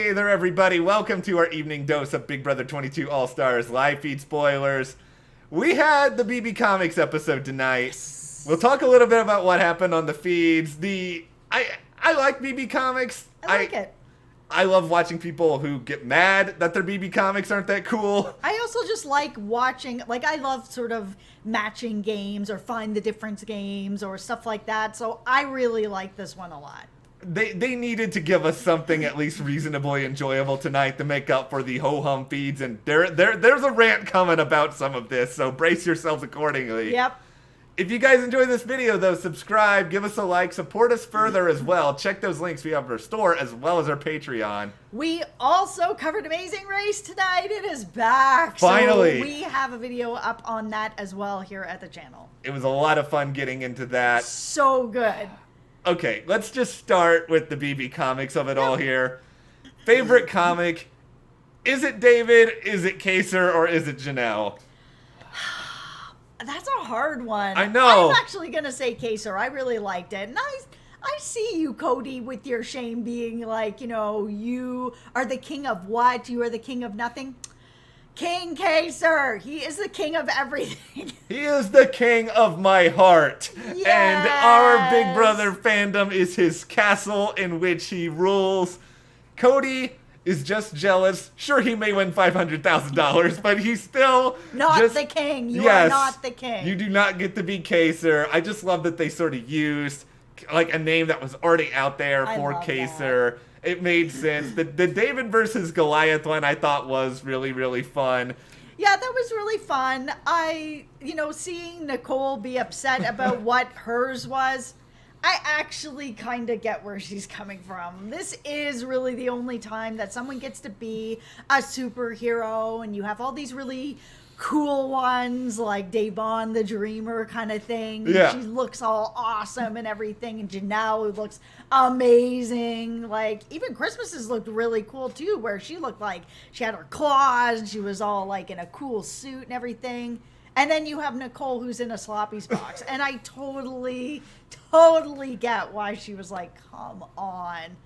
Hey there, everybody. Welcome to our evening dose of Big Brother 22 All-Stars live feed spoilers. We had the BB Comics episode tonight. Yes. We'll talk a little bit about what happened on the feeds. I like BB Comics. I like it. I love watching people who get mad that their BB Comics aren't that cool. I also just like watching, I love sort of matching games or find the difference games or stuff like that. So I really like this one a lot. They needed to give us something at least reasonably enjoyable tonight to make up for the ho-hum feeds, and there's a rant coming about some of this, so brace yourselves accordingly. Yep. If you guys enjoy this video, though, subscribe, give us a like, support us further as well. Check those links we have our store as well as our Patreon. We also covered Amazing Race tonight. It is back. Finally. So we have a video up on that as well here at the channel. It was a lot of fun getting into that. So good. Okay, let's just start with the BB Comics of it all here. Favorite comic? Is it David, is it Kaser, or is it Janelle? That's a hard one. I know. I'm actually going to say Kaser. I really liked it. And I see you, Cody, with your shame being like, you are the king of what? You are the king of nothing? King Kaser. He is the king of everything. He is the king of my heart. Yes. And our Big Brother fandom is his castle in which he rules. Cody is just jealous. Sure, he may win $500,000, but he's still not the king. You are not the king. You do not get to be Kaser. I just love that they sort of used like a name that was already out there for Kaser. It made sense. The David versus Goliath one I thought was really, really fun. Yeah, that was really fun. Seeing Nicole be upset about what hers was, I actually kind of get where she's coming from. This is really the only time that someone gets to be a superhero, and you have all these really cool ones like Davon the Dreamer kind of thing. Yeah. She looks all awesome and everything, and Janelle looks amazing. Like, even Christmas's looked really cool too, where she looked like she had her claws and she was all like in a cool suit and everything. And then you have Nicole, who's in a sloppy box, and I totally get why she was like, come on.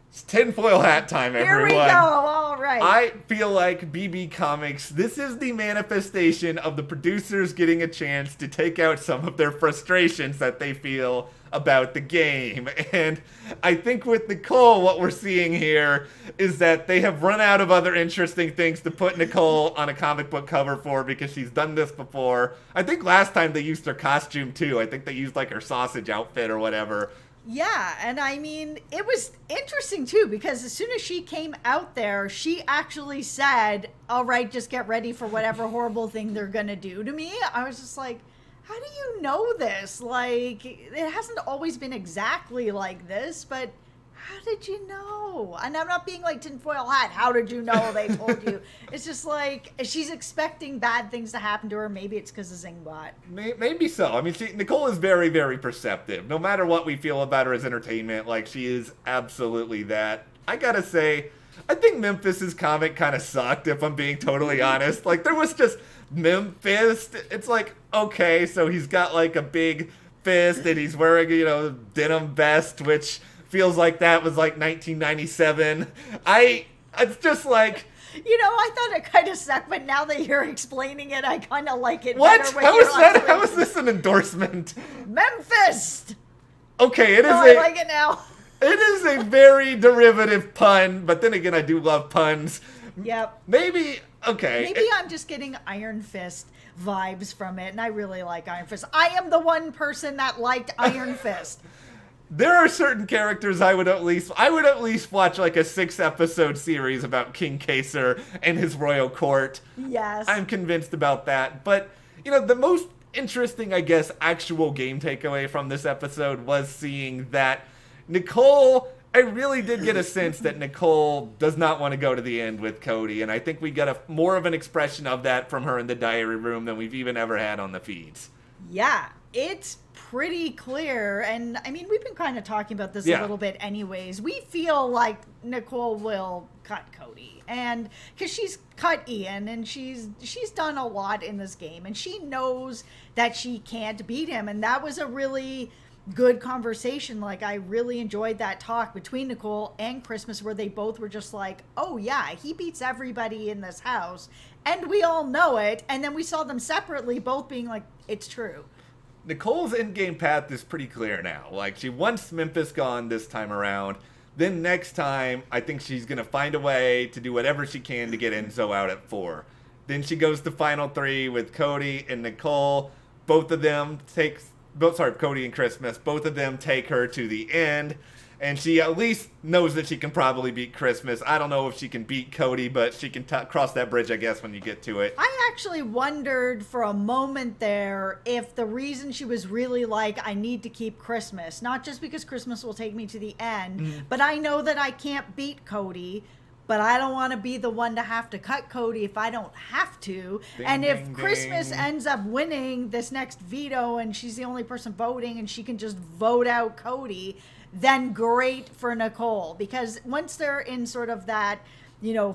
It's tinfoil hat time, everyone. Here we go. All right. I feel like BB Comics, this is the manifestation of the producers getting a chance to take out some of their frustrations that they feel about the game. And I think with Nicole, what we're seeing here is that they have run out of other interesting things to put Nicole on a comic book cover for, because she's done this before. I think last time they used her costume too. I think they used like her sausage outfit or whatever. Yeah, and I mean, it was interesting too, because as soon as she came out there, she actually said, all right, just get ready for whatever horrible thing they're gonna do to me. I was just like, how do you know this? Like, it hasn't always been exactly like this, but how did you know? And I'm not being like tinfoil hat. How did you know they told you? It's just like, she's expecting bad things to happen to her. Maybe it's because of Zingbot. Maybe so. I mean, Nicole is very, very perceptive. No matter what we feel about her as entertainment, like, she is absolutely that. I gotta say, I think Memphis's comic kind of sucked, if I'm being totally honest. Like, there was just Memphis. It's like, okay, so he's got like a big fist and he's wearing, denim vest, which feels like that was like 1997. It's just like, I thought it kind of sucked, but now that you're explaining it, I kind of like it what? better. How is this an endorsement? Memphis! Okay, I like it now. It is a very derivative pun, but then again, I do love puns. Yep. Maybe I'm just getting Iron Fist vibes from it, and I really like Iron Fist. I am the one person that liked Iron Fist. There are certain characters I would at least watch like a 6-episode series about King Kaser and his royal court. Yes. I'm convinced about that. But, the most interesting, I guess, actual game takeaway from this episode was seeing that Nicole, I really did get a sense that Nicole does not want to go to the end with Cody. And I think we got more of an expression of that from her in the diary room than we've even ever had on the feeds. Yeah, it's pretty clear, and I mean, we've been kind of talking about this a little bit anyways. We feel like Nicole will cut Cody, and because she's cut Ian, and she's done a lot in this game, and she knows that she can't beat him, and that was a really good conversation. Like, I really enjoyed that talk between Nicole and Christmas where they both were just like, oh yeah, he beats everybody in this house and we all know it. And then we saw them separately both being like, it's true. Nicole's in-game path is pretty clear now. Like, she wants Memphis gone this time around. Then next time, I think she's going to find a way to do whatever she can to get Enzo out at 4. Then she goes to Final 3 with Cody and Nicole. Both of them Cody and Christmas. Both of them take her to the end. And she at least knows that she can probably beat Christmas. I don't know if she can beat Cody, but she can cross that bridge, I guess, when you get to it. I actually wondered for a moment there if the reason she was really like, I need to keep Christmas, not just because Christmas will take me to the end, but I know that I can't beat Cody, but I don't want to be the one to have to cut Cody if I don't have to. Ding, and if ding, Christmas ding. ends up winning this next veto and she's the only person voting and she can just vote out Cody, then great for Nicole. Because once they're in sort of that,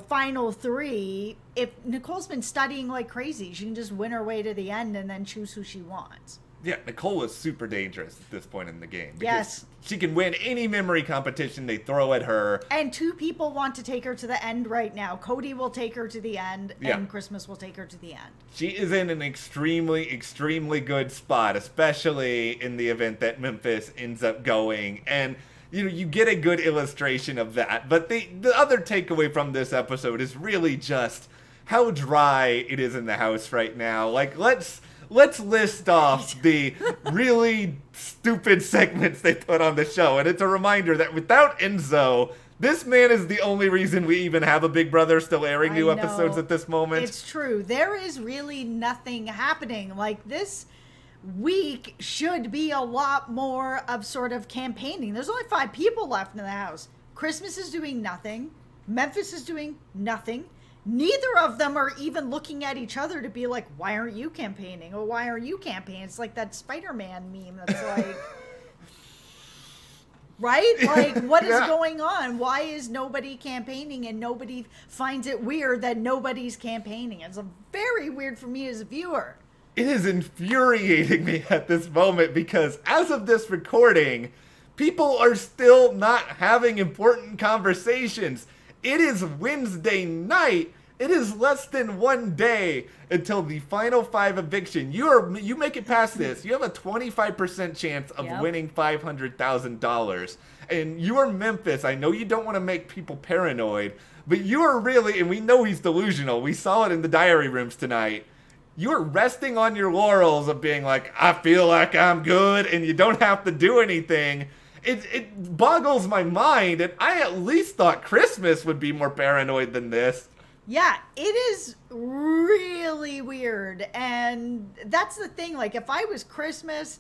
final 3, if Nicole's been studying like crazy, she can just win her way to the end and then choose who she wants. Yeah, Nicole is super dangerous at this point in the game. Because Yes. she can win any memory competition they throw at her. And 2 people want to take her to the end right now. Cody will take her to the end, Yeah. and Christmas will take her to the end. She is in an extremely, extremely good spot, especially in the event that Memphis ends up going. And, you get a good illustration of that. But the other takeaway from this episode is really just how dry it is in the house right now. Like, let's list off the really stupid segments they put on the show. And it's a reminder that without Enzo, this man is the only reason we even have a Big Brother still airing new episodes at this moment. It's true. There is really nothing happening. Like, this week should be a lot more of sort of campaigning. There's only 5 people left in the house. Christmas is doing nothing. Memphis is doing nothing. Neither of them are even looking at each other to be like, why aren't you campaigning? Or why are you campaigning? It's like that Spider-Man meme that's like, right? Like, what is going on? Why is nobody campaigning and nobody finds it weird that nobody's campaigning? It's very weird for me as a viewer. It is infuriating me at this moment because as of this recording, people are still not having important conversations. It is Wednesday night. It is less than 1 day until the final 5 eviction. You make it past this, you have a 25% chance of winning $500,000. And you are Memphis. I know you don't want to make people paranoid, but you are really, and we know he's delusional. We saw it in the diary rooms tonight. You're resting on your laurels of being like, I feel like I'm good, and you don't have to do anything. It boggles my mind, and I at least thought Christmas would be more paranoid than this. Yeah, it is really weird. And that's the thing. Like, if I was Christmas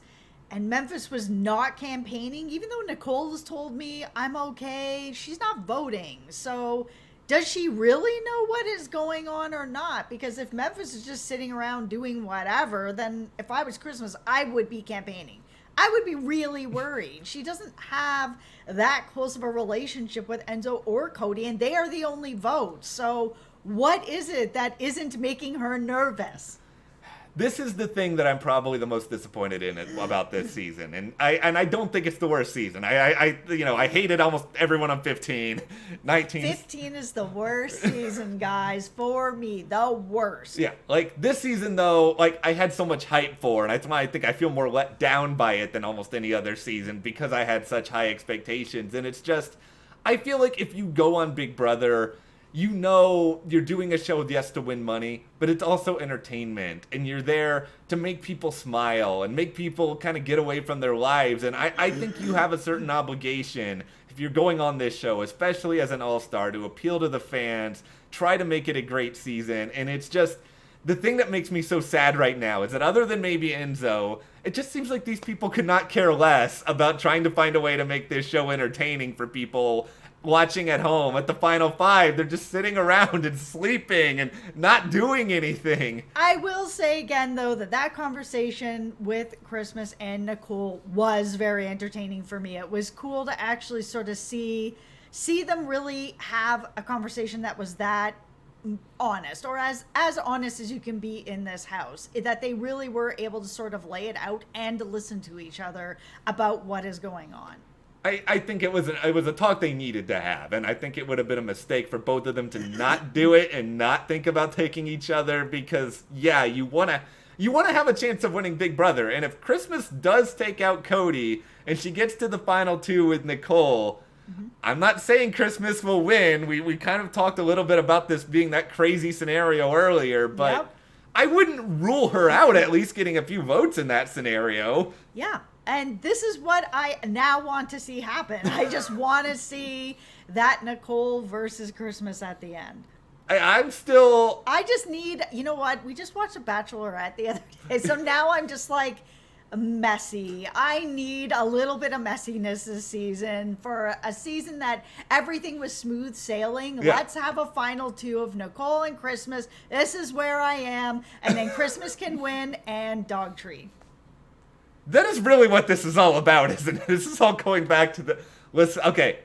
and Memphis was not campaigning, even though Nicole has told me I'm okay, she's not voting. So does she really know what is going on or not? Because if Memphis is just sitting around doing whatever, then if I was Christmas, I would be campaigning. I would be really worried. She doesn't have that close of a relationship with Enzo or Cody, and they are the only votes. So what is it that isn't making her nervous? This is the thing that I'm probably the most disappointed in about this season, and I don't think it's the worst season. I hated almost everyone on 15, 19. 15 is the worst season, guys, for me, the worst. Yeah, like this season though, like I had so much hype for, and that's why I think I feel more let down by it than almost any other season because I had such high expectations, and it's just, I feel like if you go on Big Brother, you know you're doing a show, yes, to win money, but it's also entertainment, and you're there to make people smile and make people kind of get away from their lives, and I think you have a certain obligation, if you're going on this show, especially as an all-star, to appeal to the fans, try to make it a great season, and it's just, the thing that makes me so sad right now is that other than maybe Enzo, it just seems like these people could not care less about trying to find a way to make this show entertaining for people watching at home. At the final 5, they're just sitting around and sleeping and not doing anything. I will say again, though, that conversation with Christmas and Nicole was very entertaining for me. It was cool to actually sort of see them really have a conversation that was that honest, or as honest as you can be in this house, that they really were able to sort of lay it out and to listen to each other about what is going on. I think it was a talk they needed to have, and I think it would have been a mistake for both of them to not do it and not think about taking each other, because yeah, you wanna have a chance of winning Big Brother, and if Christmas does take out Cody and she gets to the final two with Nicole, I'm not saying Christmas will win. We kind of talked a little bit about this being that crazy scenario earlier, but Yep. I wouldn't rule her out at least getting a few votes in that scenario. Yeah. And this is what I now want to see happen. I just want to see that Nicole versus Christmas at the end. I just need, you know what? We just watched The Bachelorette the other day. So now I'm just like messy. I need a little bit of messiness this season. For a season that everything was smooth sailing, Yeah. let's have a final two of Nicole and Christmas. This is where I am. And then Christmas can win and dog treat. That is really what this is all about, isn't it? This is all going back to the... Listen, okay.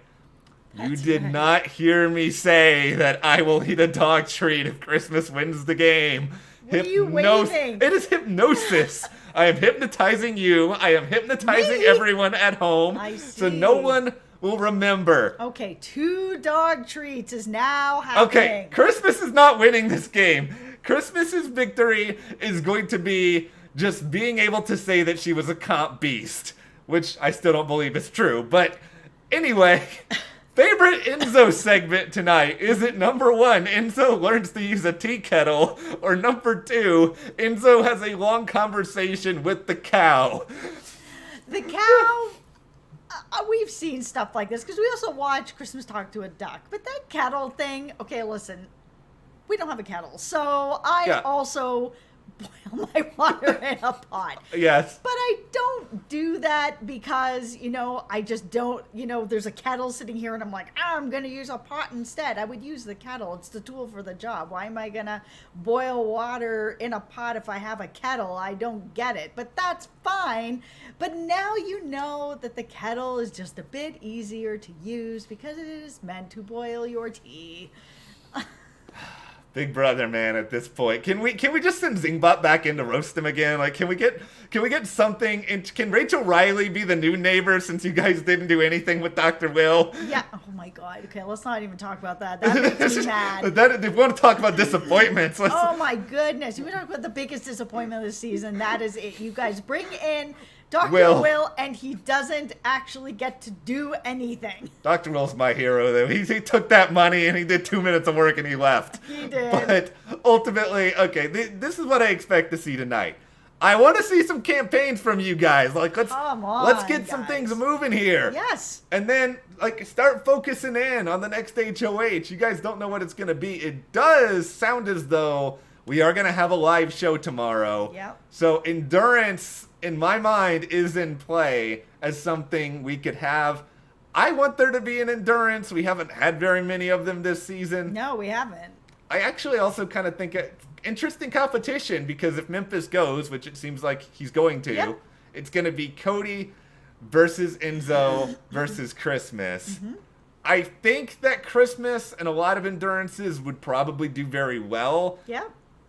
You That's did right. not hear me say that I will eat a dog treat if Christmas wins the game. What are you waving? It is hypnosis. I am hypnotizing you. I am hypnotizing Me? everyone at home. I So no see. one will remember. Okay, 2 dog treats is now happening. Okay, Christmas is not winning this game. Christmas's victory is going to be just being able to say that she was a comp beast, which I still don't believe is true. But anyway, favorite Enzo segment tonight. Is it number 1, Enzo learns to use a tea kettle, or number 2, Enzo has a long conversation with the cow? The cow, we've seen stuff like this because we also watch Christmas Talk to a Duck. But that kettle thing, okay, listen, we don't have a kettle. So I also boil my water in a pot. Yes. But I don't do that because, I just don't, there's a kettle sitting here and I'm like, I'm going to use a pot instead. I would use the kettle. It's the tool for the job. Why am I going to boil water in a pot if I have a kettle? I don't get it, but that's fine. But now you know that the kettle is just a bit easier to use because it is meant to boil your tea. Big Brother, man, at this point. Can we just send Zingbot back in to roast him again? Like, can we get something? And can Rachel Riley be the new neighbor since you guys didn't do anything with Dr. Will? Yeah. Oh my God. Okay, let's not even talk about that. That makes me mad. If we want to talk about disappointments, let's... Oh my goodness. You want to talk about the biggest disappointment of the season? That is it. You guys bring in Dr. Will, and he doesn't actually get to do anything. Dr. Will's my hero, though. He took that money and he did 2 minutes of work and he left. He did. But ultimately, okay, this is what I expect to see tonight. I want to see some campaigns from you guys. Like, let's get some things moving here. Yes. And then, start focusing in on the next HOH. You guys don't know what it's going to be. It does sound as though we are going to have a live show tomorrow. Yep. So endurance, in my mind, is in play as something we could have. I want there to be an endurance. We haven't had very many of them this season. No, we haven't. I actually also kind of think it's interesting competition because if Memphis goes, which it seems like he's going to, Yep. it's going to be Cody versus Enzo versus Christmas. Mm-hmm. I think that Christmas and a lot of endurances would probably do very well. Yeah.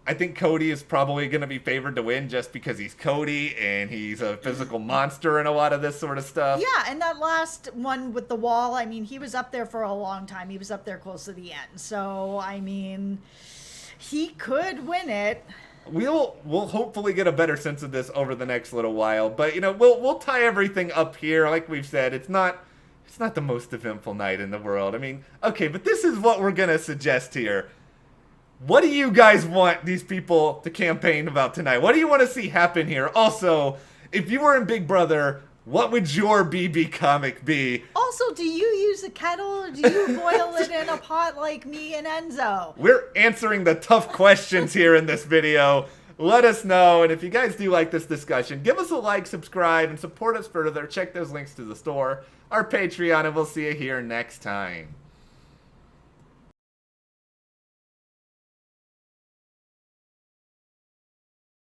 I think Cody is probably going to be favored to win just because he's Cody and he's a physical monster and a lot of this sort of stuff. Yeah, and that last one with the wall, I mean, he was up there for a long time. He was up there close to the end. So, I mean, he could win it. We'll hopefully get a better sense of this over the next little while. But, we'll tie everything up here. Like we've said, it's not the most eventful night in the world. I mean, okay, but this is what we're going to suggest here. What do you guys want these people to campaign about tonight? What do you want to see happen here? Also, if you were in Big Brother, what would your BB comic be? Also, do you use a kettle or do you boil it in a pot like me and Enzo? We're answering the tough questions here in this video. Let us know, and if you guys do like this discussion, give us a like, subscribe, and support us further. Check those links to the store, our Patreon, and we'll see you here next time.